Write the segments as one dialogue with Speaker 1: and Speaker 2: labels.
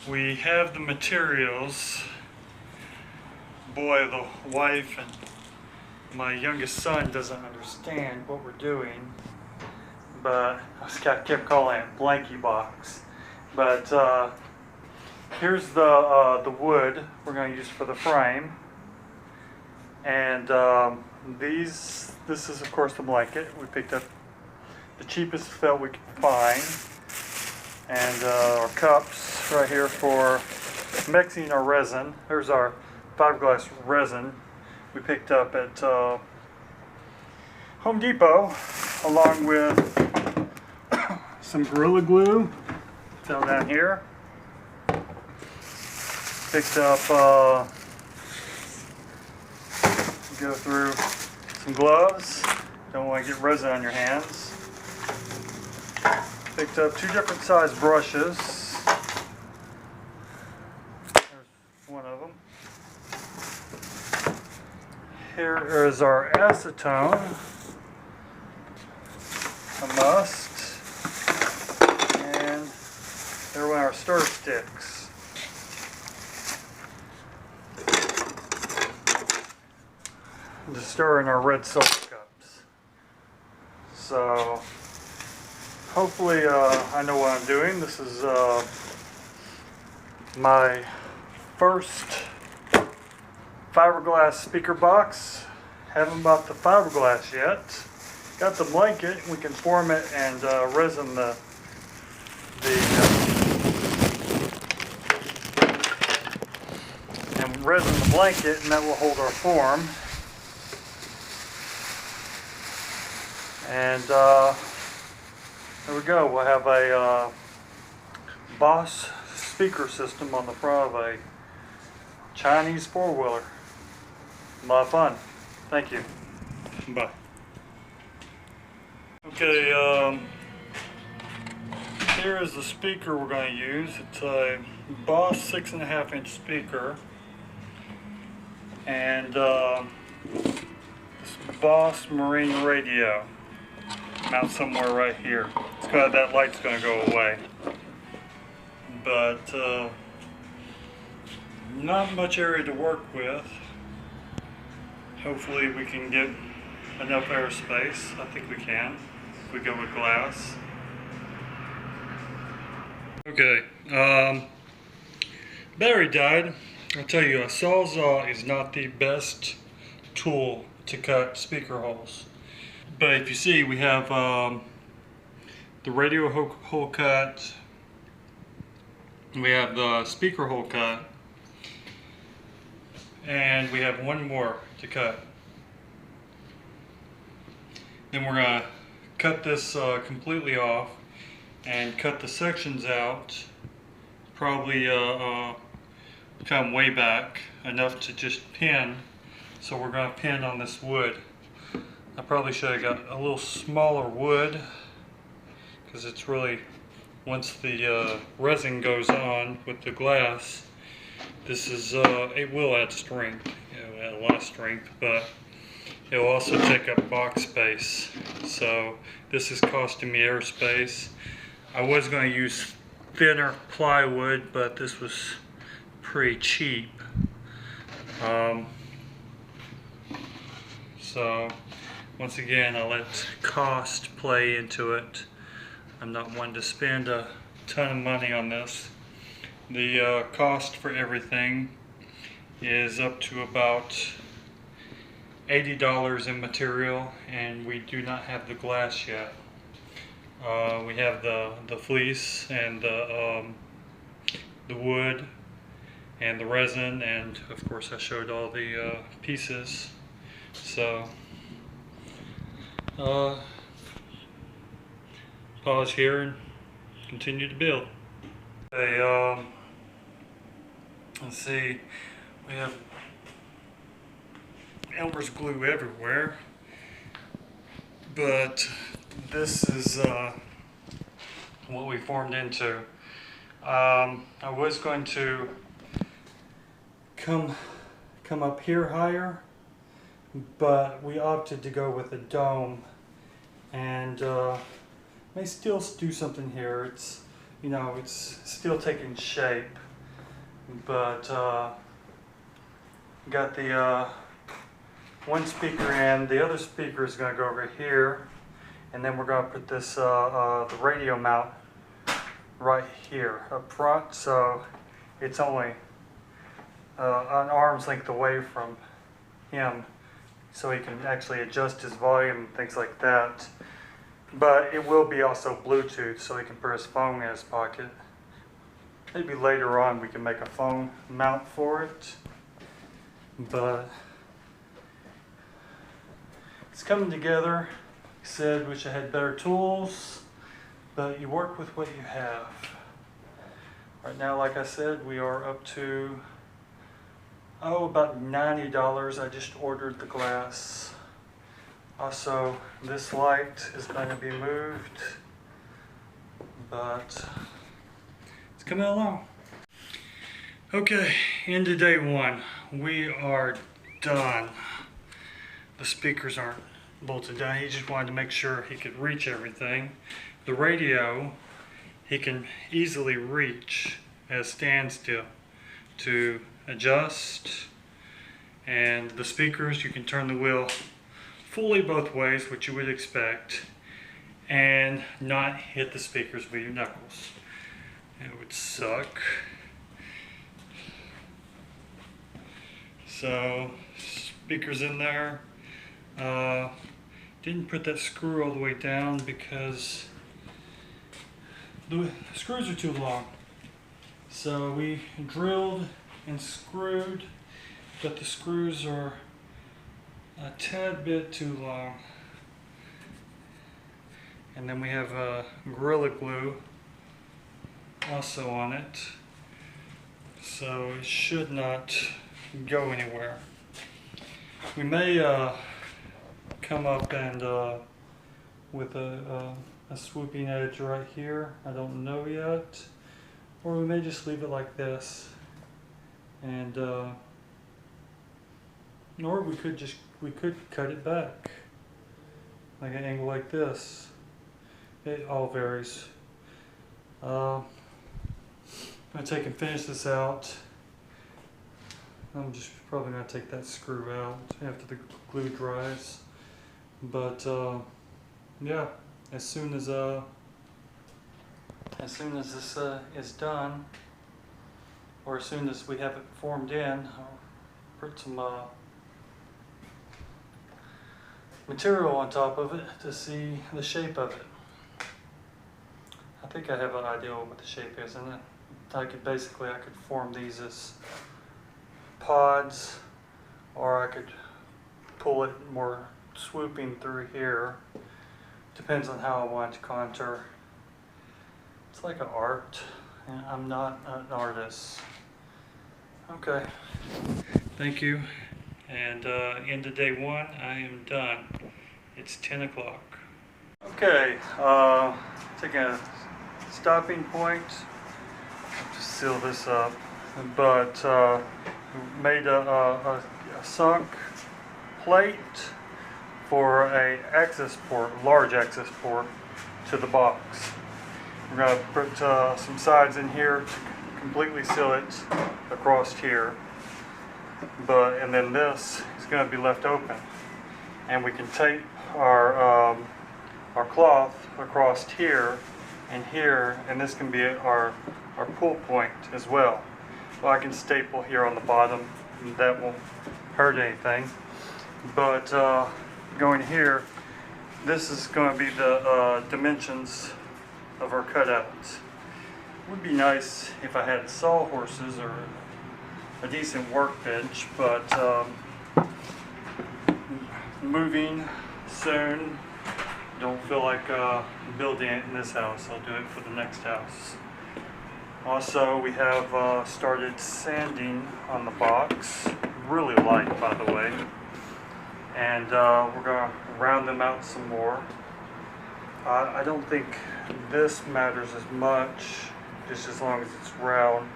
Speaker 1: we have the materials. Boy, the wife and my youngest son doesn't understand what we're doing, but I kept calling it blankie box. But here's the wood we're going to use for the frame, and this is of course the blanket. We picked up the cheapest felt we could find, and our cups right here for mixing our resin. There's our fiberglass resin we picked up at Home Depot, along with some Gorilla Glue found down here. Picked up, go through some gloves. Don't want to get resin on your hands. Picked up 2 different size brushes. There's one of them. Here is our acetone, a must, and there are our stir sticks. To stir in our red silk cups. So hopefully I know what I'm doing. This is my first fiberglass speaker box. Haven't bought the fiberglass yet. Got the blanket. We can form it and resin and resin the blanket, and that will hold our form. And there we go. We'll have a Boss speaker system on the front of a Chinese 4-wheeler. A lot of fun. Thank you. Bye. Okay, here is the speaker we're going to use. It's a Boss 6.5-inch speaker, and this Boss Marine radio. Mount somewhere right here. It's got that light's going to go away, but not much area to work with. Hopefully we can get enough airspace. I think we can if we go with glass. Okay, battery died. I'll tell you, a Sawzall is not the best tool to cut speaker holes. But if you see, we have the radio hole cut, we have the speaker hole cut, and we have one more to cut. Then we're going to cut this completely off and cut the sections out, probably come way back enough to just pin. So we're going to pin on this wood. I probably should have got a little smaller wood, because it's really, once the resin goes on with the glass, this is it will add strength. It'll add a lot of strength, but it will also take up box space. So this is costing me airspace. I was going to use thinner plywood, but this was pretty cheap. So once again, I let cost play into it. I'm not one to spend a ton of money on this. The cost for everything is up to about $80 in material, and we do not have the glass yet. We have the fleece and the wood and the resin, and of course I showed all the pieces. So pause here and continue to build. Okay, let's see, we have Elmer's glue everywhere, but this is what we formed into. I was going to come up here higher, but we opted to go with a dome, and may still do something here. It's, you know, it's still taking shape, but got the one speaker in. The other speaker is going to go over here, and then we're going to put this the radio mount right here up front, so it's only an arm's length away from him, so he can actually adjust his volume and things like that. But it will be also Bluetooth, so he can put his phone in his pocket. Maybe later on we can make a phone mount for it, but it's coming together. Like I said, wish I had better tools, but you work with what you have. Right now, like I said, we are up to about $90. I just ordered the glass. Also, this light is going to be moved, but it's coming along. Okay, into day one. We are done. The speakers aren't bolted down. He just wanted to make sure he could reach everything. The radio, he can easily reach at a standstill to adjust. And the speakers, you can turn the wheel fully both ways, which you would expect, and not hit the speakers with your knuckles. It would suck. So, speakers in there. Didn't put that screw all the way down because the screws are too long. So we drilled and screwed, but the screws are a tad bit too long. And then we have Gorilla Glue also on it, so it should not go anywhere. We may come up and with a swooping edge right here. I don't know yet, or we may just leave it like this, and or we could cut it back like an angle like this. It all varies. I'm gonna take and finish this out. I'm just probably gonna take that screw out after the glue dries. But yeah, as soon as this is done, or as soon as we have it formed in, I'll put some material on top of it to see the shape of it. I think I have an idea what the shape is, and I could form these as pods, or I could pull it more swooping through here. Depends on how I want to contour. It's like an art, and I'm not an artist. Okay, thank you. And into day one, I am done. It's 10 o'clock. Okay, taking a stopping point to seal this up, but made a sunk plate for a access port, large access port to the box. We're going to put some sides in here to completely seal it across here, and then this is going to be left open, and we can tape our cloth across here, and this can be our pull point as well. Well, I can staple here on the bottom, and that won't hurt anything. But going here, this is going to be the dimensions of our cutouts. It would be nice if I had sawhorses or a decent workbench, but moving soon. Don't feel like building it in this house. I'll do it for the next house. Also, we have started sanding on the box, really light by the way, and we're going to round them out some more. I don't think this matters as much, just as long as it's round.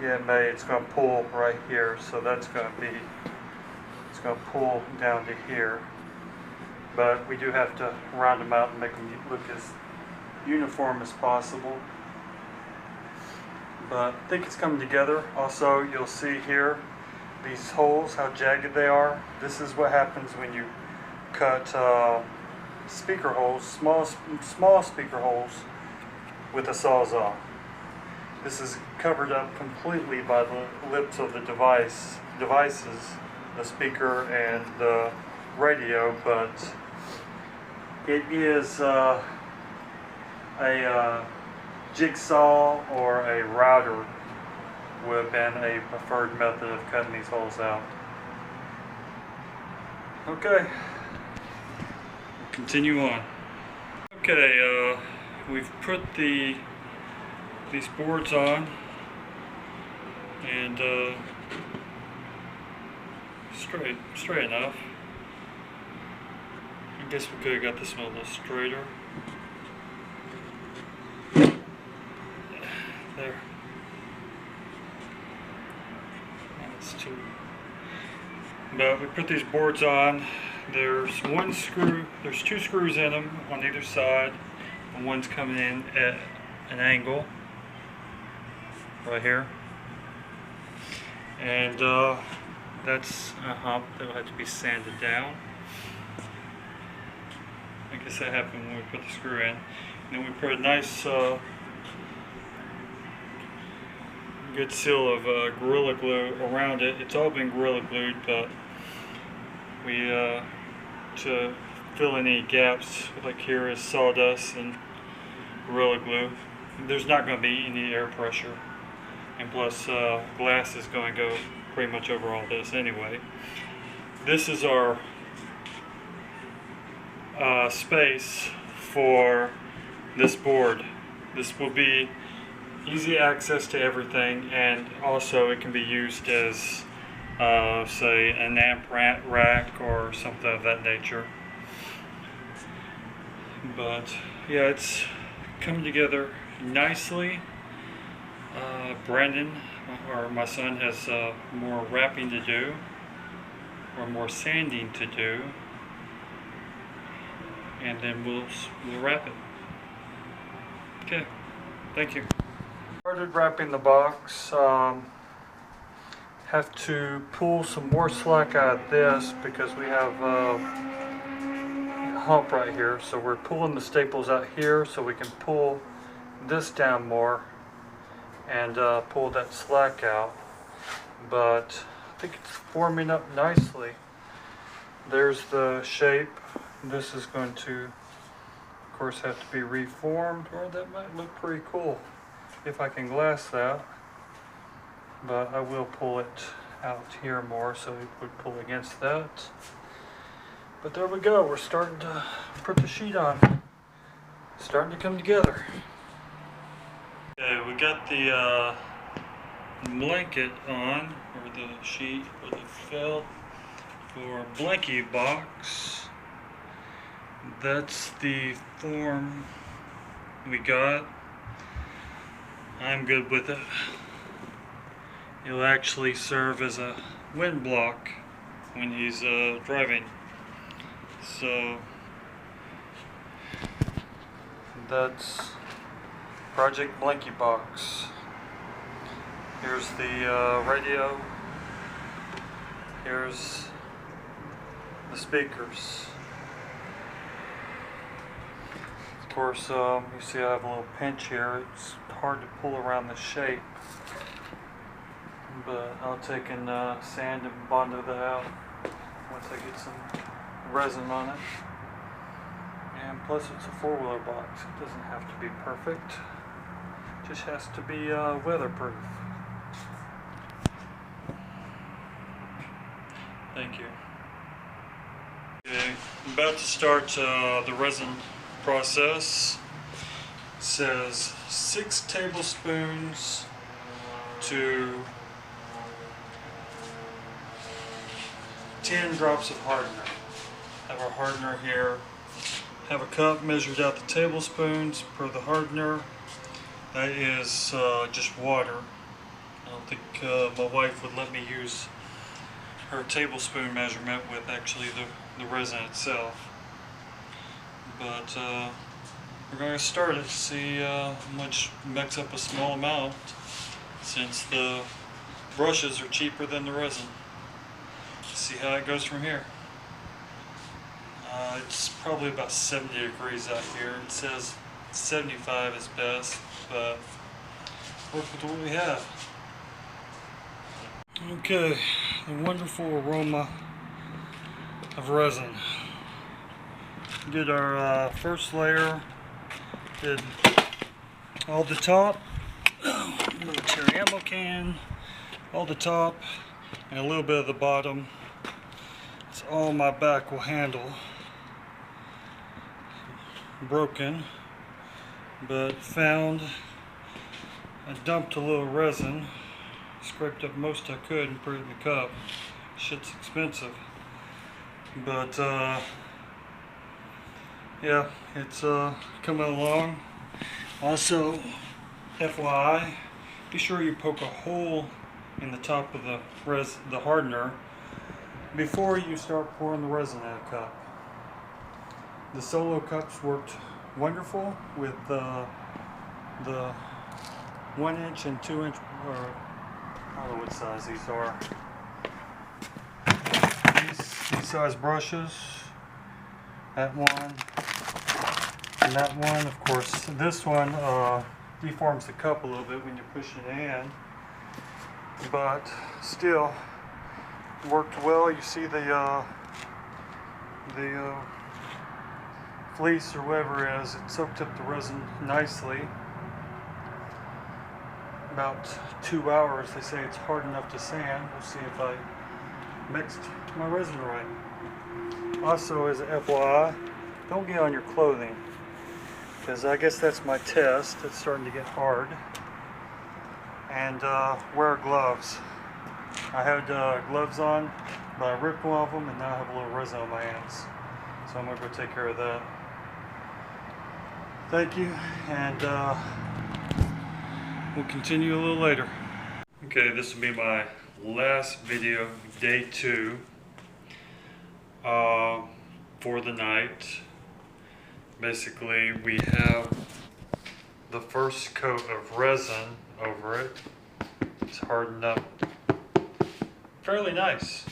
Speaker 1: Yeah, it may. It's going to pull right here, so it's going to pull down to here. But we do have to round them out and make them look as uniform as possible. but I think it's coming together. Also, you'll see here these holes, how jagged they are. This is what happens when you cut speaker holes, small speaker holes with a Sawzall. This is covered up completely by the lips of the devices, the speaker and the radio, but it is a jigsaw or a router would have been a preferred method of cutting these holes out. Okay, we'll continue on. Okay, we've put these boards on, and straight enough. I guess we could have got this one a little straighter. There. That's two. But we put these boards on. There's two screws in them on either side, and one's coming in at an angle right here. And that's a hump that'll have to be sanded down. I guess that happened when we put the screw in. And then we put a nice good seal of Gorilla Glue around it. It's all been Gorilla Glued, but we to fill any gaps, like here is sawdust and Gorilla Glue. There's not going to be any air pressure, and plus glass is going to go pretty much over all this anyway. This is our space for this board. This will be easy access to everything, and also it can be used as say an amp rack or something of that nature. But yeah, it's coming together nicely. Brandon, or my son, has more wrapping to do, or more sanding to do, and then we'll wrap it. Okay, thank you. Started wrapping the box. Have to pull some more slack out of this because we have a hump right here, so we're pulling the staples out here so we can pull this down more and pull that slack out. But I think it's forming up nicely. There's the shape. This is going to, of course, have to be reformed, or that might look pretty cool if I can glass that. But I will pull it out here more so it would pull against that. But there we go, we're starting to put the sheet on. It's starting to come together. Okay, we got the blanket on, or the sheet, or the felt for blankie box. That's the form we got. I'm good with it. It'll actually serve as a wind block when he's driving. So that's Project Blankie Box. Here's the radio. Here's the speakers. Of course, you see I have a little pinch here. It's hard to pull around the shape, but I'll take and sand and bondo that out once I get some resin on it. And plus it's a four-wheeler box. It doesn't have to be perfect. It just has to be weatherproof. Thank you. Okay, I'm about to start the resin process. It says 6 tablespoons to 10 drops of hardener. Have our hardener here. Have a cup, measured out the tablespoons per the hardener. That is just water. I don't think my wife would let me use her tablespoon measurement with actually the resin itself. But we're going to start it, see how much, mix up a small amount, since the brushes are cheaper than the resin. See how it goes from here. It's probably about 70 degrees out here. It says 75 is best, but work with what we have. Okay, the wonderful aroma of resin. Did our first layer, did all the top, military ammo can, all the top, and a little bit of the bottom. It's all my back will handle. Broken, but found, I dumped a little resin, scraped up most I could and put it in the cup. Shit's expensive, but yeah, it's coming along. Also, FYI, be sure you poke a hole in the top of the hardener before you start pouring the resin in a cup. The solo cups worked wonderful with the 1 inch and 2 inch, or I don't know what size these are. These size brushes, that one, and that one. Of course, this one deforms the cup a little bit when you push it in, but still worked well. You see the fleece or whatever it is, it soaked up the resin nicely. About 2 hours. They say it's hard enough to sand. We'll see if I mixed my resin right. Also, as an FYI, don't get on your clothing, because I guess that's my test. It's starting to get hard. And wear gloves. I had gloves on, but I ripped one of them, and now I have a little resin on my hands. So I'm going to go take care of that. Thank you, and we'll continue a little later. Okay, this will be my last video, day 2, for the night. Basically, we have the first coat of resin over it. It's hardened up fairly nice.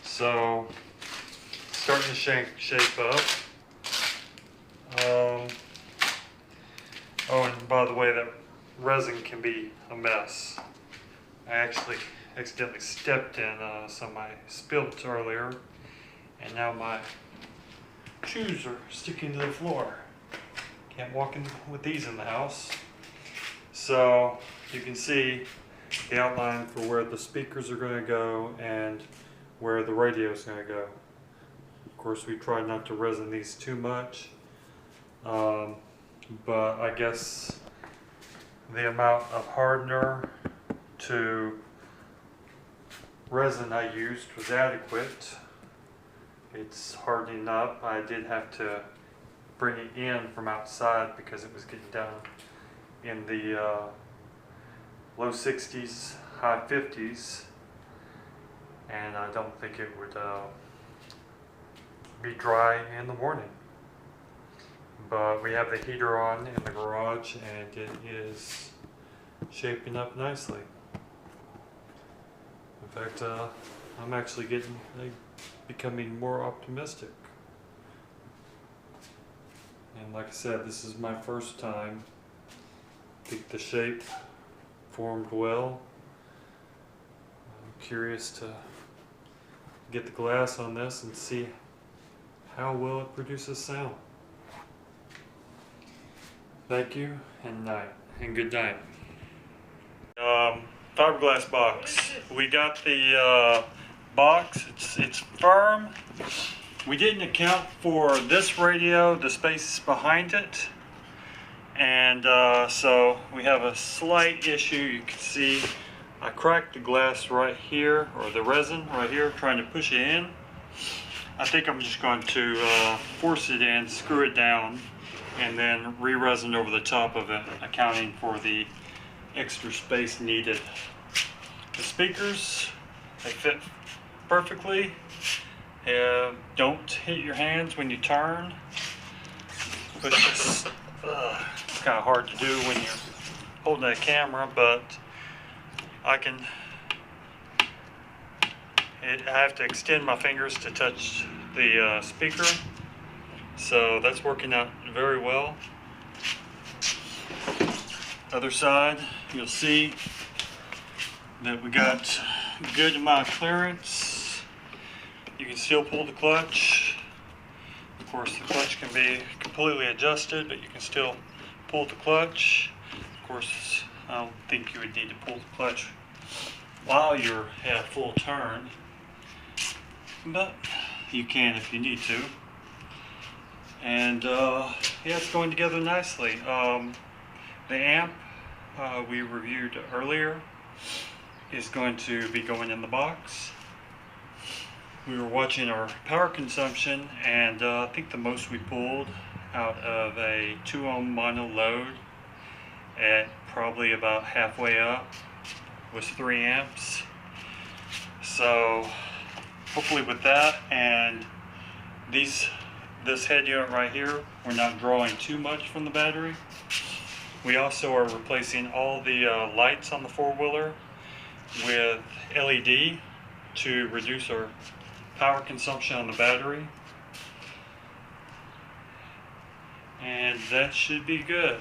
Speaker 1: So, it's starting to shape up. Oh, and by the way, that resin can be a mess. I actually accidentally stepped in some I spilled earlier, and now my shoes are sticking to the floor. Can't walk in with these in the house. So you can see the outline for where the speakers are going to go and where the radio is going to go. Of course, we try not to resin these too much. But I guess the amount of hardener to resin I used was adequate. It's hardening up. I did have to bring it in from outside because it was getting down in the low 60s, high 50s, and I don't think it would be dry in the morning. But we have the heater on in the garage, and it is shaping up nicely. In fact, I'm actually becoming more optimistic. And like I said, this is my first time. I think the shape formed well. I'm curious to get the glass on this and see how well it produces sound. Thank you, and good night. Fiberglass box. We got the box. It's firm. We didn't account for this radio, the space behind it, and so we have a slight issue. You can see I cracked the glass right here, or the resin right here, trying to push it in. I think I'm just going to force it in, screw it down, and then re-resin over the top of it, accounting for the extra space needed. The speakers, they fit perfectly. Don't hit your hands when you turn. Push this. It's kind of hard to do when you're holding a camera, but I have to extend my fingers to touch the speaker, so that's working out very well. Other side, you'll see that we got a good amount of clearance. You can still pull the clutch. Of course, the clutch can be completely adjusted, but you can still pull the clutch. Of course, I don't think you would need to pull the clutch while you're at full turn, but you can if you need to. And yeah, it's going together nicely. The amp we reviewed earlier is going to be going in the box. We were watching our power consumption, and I think the most we pulled out of a 2 ohm mono load at probably about halfway up was 3 amps. So hopefully with that and this head unit right here, we're not drawing too much from the battery. We also are replacing all the lights on the four-wheeler with LED to reduce our power consumption on the battery, and that should be good.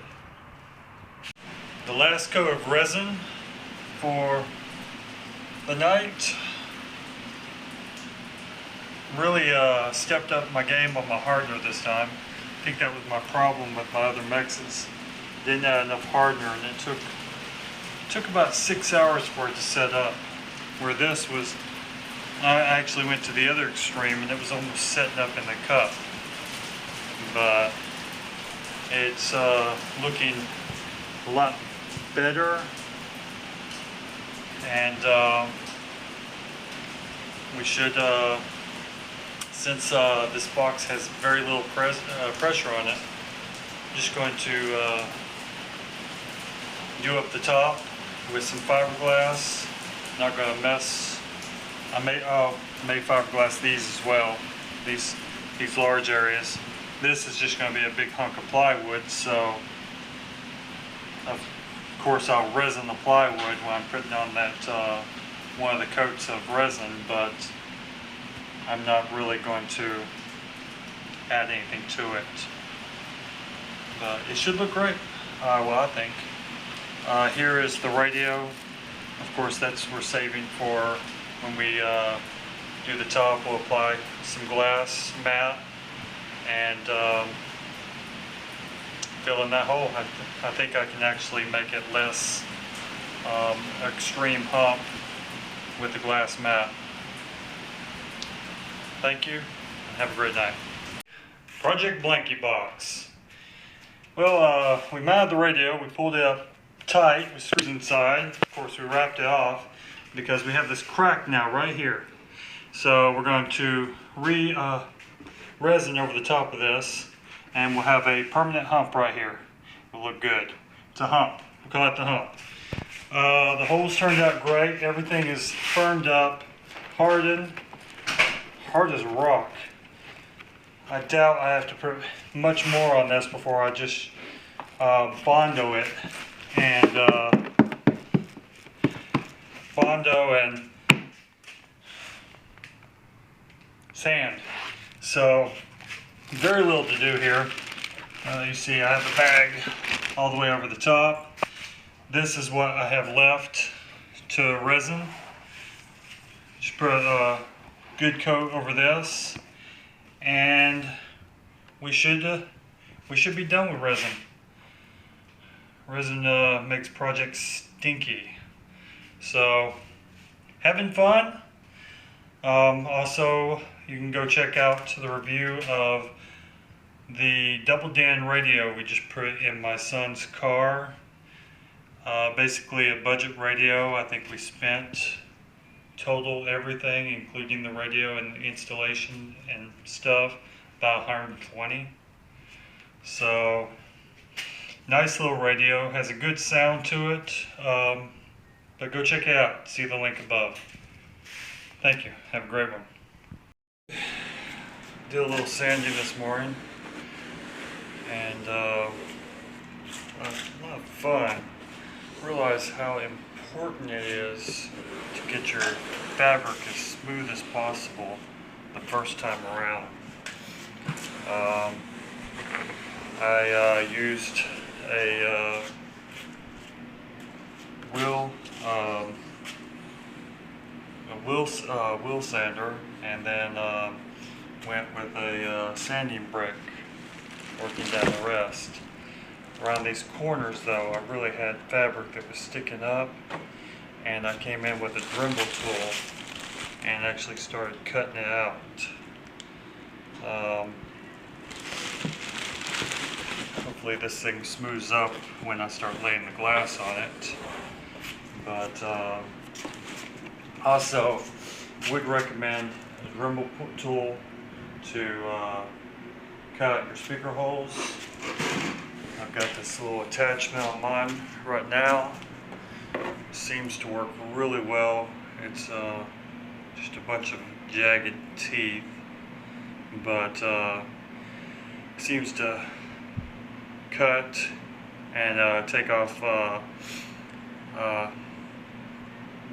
Speaker 1: The last coat of resin for the night. Really stepped up my game on my hardener this time. I think that was my problem with my other mixes. Didn't have enough hardener, and it took about 6 hours for it to set up. Where this was, I actually went to the other extreme, and it was almost setting up in the cup. But it's looking a lot better, and we should. Since this box has very little pressure on it, I'm just going to do up the top with some fiberglass. Not going to mess. I may fiberglass these as well. These large areas. This is just going to be a big hunk of plywood. So of course I'll resin the plywood when I'm putting on that one of the coats of resin, but I'm not really going to add anything to it. But it should look great, well, I think. Here is the radio. Of course, we're saving for when we do the top. We'll apply some glass mat and fill in that hole. I think I can actually make it less extreme hump with the glass mat. Thank you, and have a great night. Project Blankie Box. Well, we mounted the radio, we pulled it up tight with screws inside. Of course, we wrapped it off because we have this crack now right here. So we're going to resin over the top of this, and we'll have a permanent hump right here. It'll look good. It's a hump. We'll call it the hump. The holes turned out great. Everything is firmed up, hardened. Hard as rock. I doubt I have to put much more on this before I just Bondo it and Bondo and sand. So very little to do here. You see I have the bag all the way over the top. This is what I have left to resin. Just put a good coat over this, and we should be done with resin. Resin makes projects stinky. So, having fun. Also, you can go check out the review of the double DIN radio we just put in my son's car. Basically a budget radio. I think we spent total everything, including the radio and the installation and stuff, about $120. So nice little radio, has a good sound to it, but go check it out. See the link above. Thank you. Have a great one. Did a little sanding this morning, and a lot of fun. Realize how important it is to get your fabric as smooth as possible the first time around. I used a wheel sander, and then went with a sanding brick, working down the rest. Around these corners though, I really had fabric that was sticking up, and I came in with a Dremel tool and actually started cutting it out. Hopefully this thing smooths up when I start laying the glass on it. But also would recommend a Dremel tool to cut out your speaker holes. I've got this little attachment on mine right now. It seems to work really well. It's just a bunch of jagged teeth, but seems to cut and take off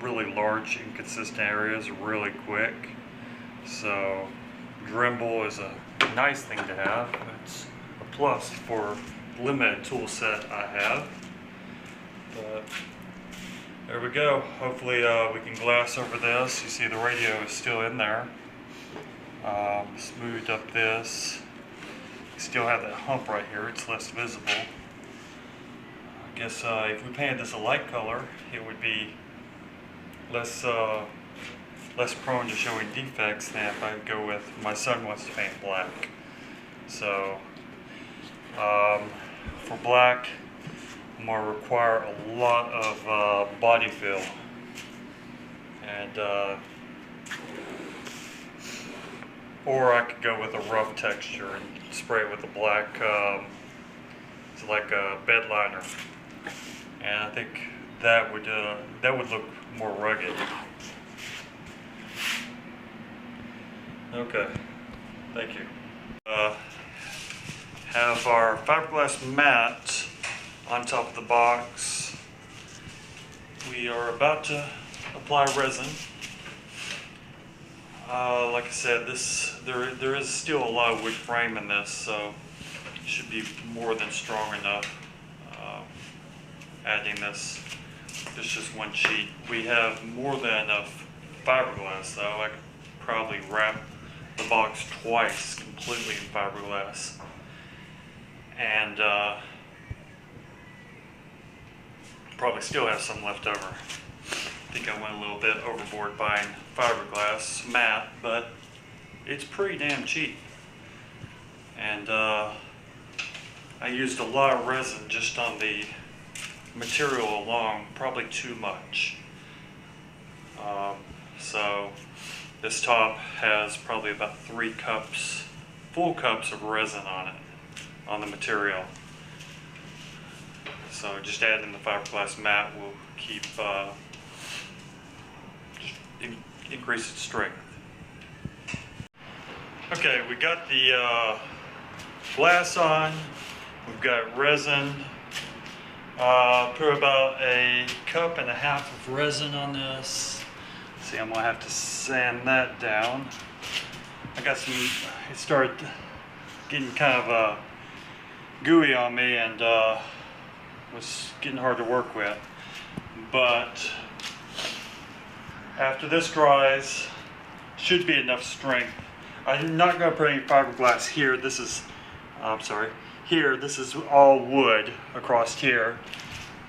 Speaker 1: really large inconsistent areas really quick. So Dremel is a nice thing to have. It's a plus for limited tool set I have. But there we go. Hopefully we can glass over this. You see the radio is still in there. Smoothed up this. You still have that hump right here. It's less visible. I guess if we painted this a light color, it would be less prone to showing defects than if I go with, my son wants to paint black. So for black, I'm going to require a lot of body fill, and or I could go with a rough texture and spray it with a black, it's like a bed liner, and I think that would look more rugged. Okay, thank you. Have our fiberglass mat on top of the box. We are about to apply resin. Like I said, there is still a lot of wood frame in this, so it should be more than strong enough. Adding this, there's just one sheet. We have more than enough fiberglass though. I could probably wrap the box twice completely in fiberglass. And probably still have some left over. I think I went a little bit overboard buying fiberglass mat, but it's pretty damn cheap. And I used a lot of resin just on the material alone, probably too much. So this top has probably about 3 cups, full cups of resin on it, on the material. So just adding the fiberglass mat will keep, increase its strength. Okay, we got the glass on, we've got resin. Put about a cup and a half of resin on this. See, I'm gonna have to sand that down. I got some, it started getting kind of gooey on me, and was getting hard to work with. But after this dries, should be enough strength. I'm not going to put any fiberglass here. This is, I'm sorry, here, this is all wood across here.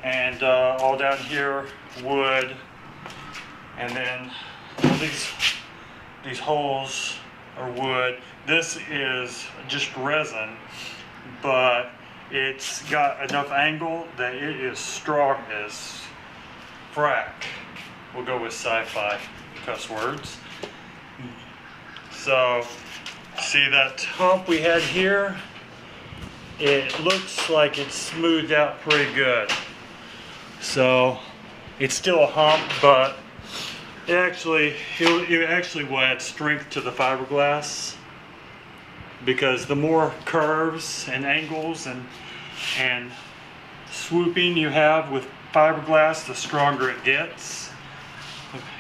Speaker 1: And all down here, wood. And then all these holes are wood. This is just resin, but it's got enough angle that it is strong as frack. We'll go with sci-fi cuss words. So, see that hump we had here? It looks like it's smoothed out pretty good. So, it's still a hump, but it actually will add strength to the fiberglass, because the more curves and angles and swooping you have with fiberglass, the stronger it gets.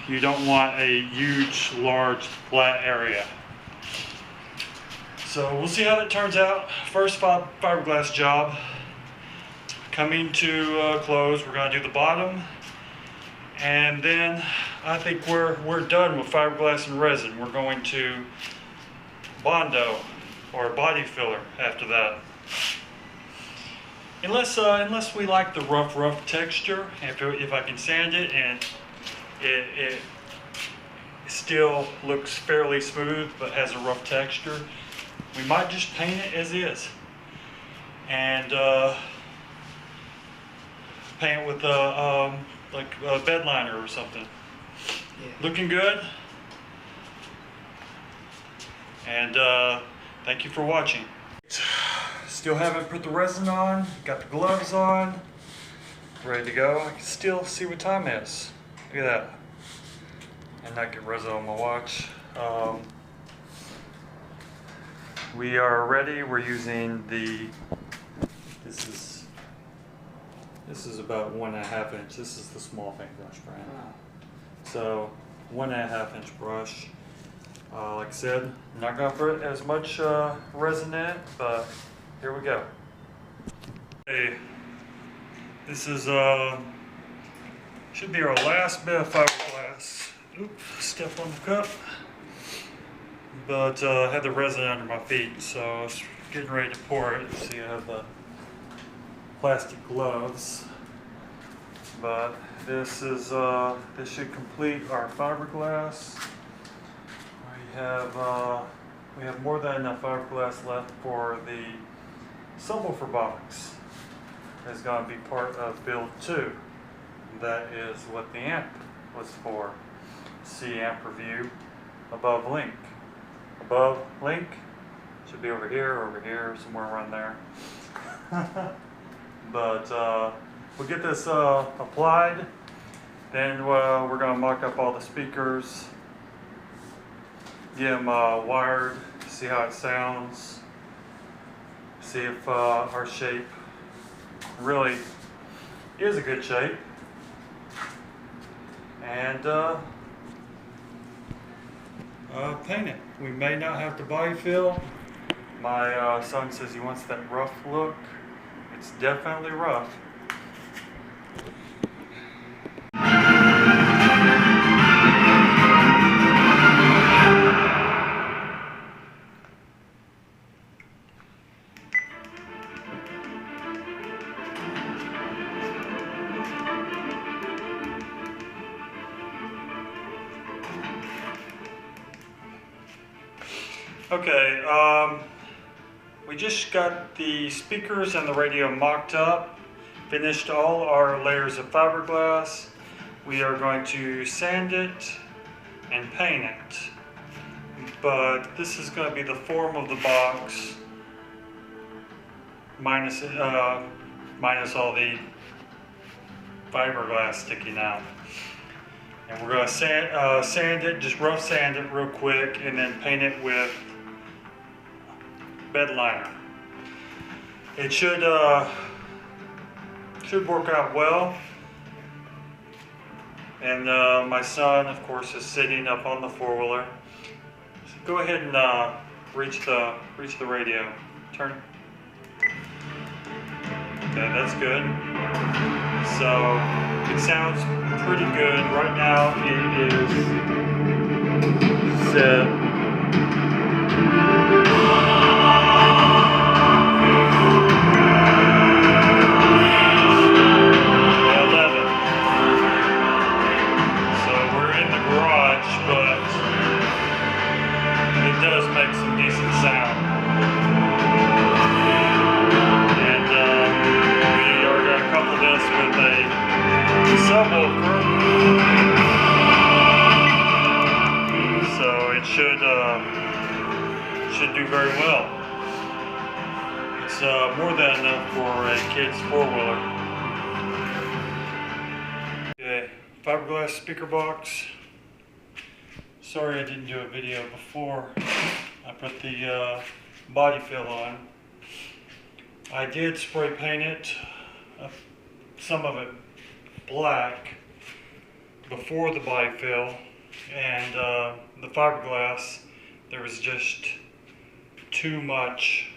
Speaker 1: You don't want a huge, large, flat area. So we'll see how that turns out. First fiberglass job coming to close. We're going to do the bottom, and then I think we're done with fiberglass and resin. We're going to Bondo or body filler after that. Unless we like the rough texture, if I can sand it and it still looks fairly smooth but has a rough texture, we might just paint it as is and paint with like a bed liner or something. Yeah. Looking good. And thank you for watching. Still haven't put the resin on, got the gloves on, ready to go. I can still see what time it is. Look at that. And not get resin on my watch. We are ready. We're using this is about 1.5 inch. This is the small paintbrush brand. So 1.5 inch brush. Like I said, I'm not going to put as much resin in it, but here we go. Okay, this is should be our last bit of fiberglass. Oops, step on the cup. But I had the resin under my feet, so I was getting ready to pour it. See, I have the plastic gloves. But this is this should complete our fiberglass. We have more than enough fiberglass left for the subwoofer box. It's going to be part of build 2. That is what the amp was for. See amp review above link. Above link should be over here, somewhere around there. But we'll get this applied. Then we're going to mock up all the speakers. Get them wired, see how it sounds, see if our shape really is a good shape, and paint it. We may not have to body fill. My son says he wants that rough look. It's definitely rough. Okay, we just got the speakers and the radio mocked up, finished all our layers of fiberglass. We are going to sand it and paint it, but this is going to be the form of the box minus all the fiberglass sticking out. And we're going to sand it, just rough sand it real quick, and then paint it with bed liner. It should work out well. And my son, of course, is sitting up on the four-wheeler. So go ahead and reach the radio. Turn. Okay, that's good. So it sounds pretty good. Right now it is set. So it should do very well. It's more than enough for a kid's four-wheeler. Okay, fiberglass speaker box. Sorry I didn't do a video before I put the body fill on. I did spray paint it, some of it black before the bifill, and the fiberglass, there was just too much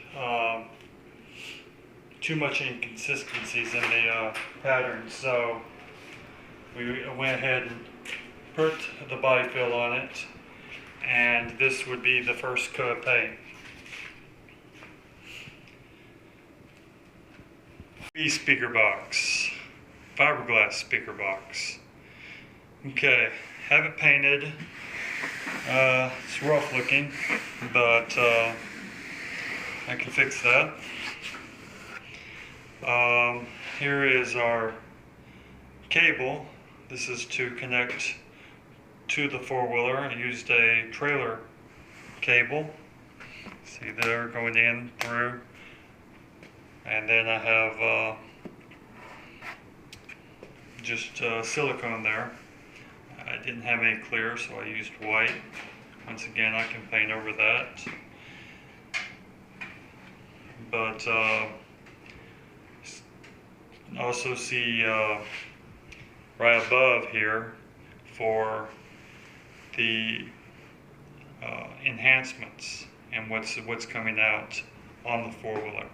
Speaker 1: inconsistencies in the pattern, so we went ahead and put the bifill on it, and this would be the first coat of paint. Speaker box, fiberglass speaker box. Okay, have it painted. It's rough looking, but I can fix that. Here is our cable. This is to connect to the four-wheeler. I used a trailer cable. See there, going in through. And then I have just silicone there. I didn't have any clear, so I used white. Once again, I can paint over that. But also see right above here for the enhancements and what's coming out on the four-wheeler.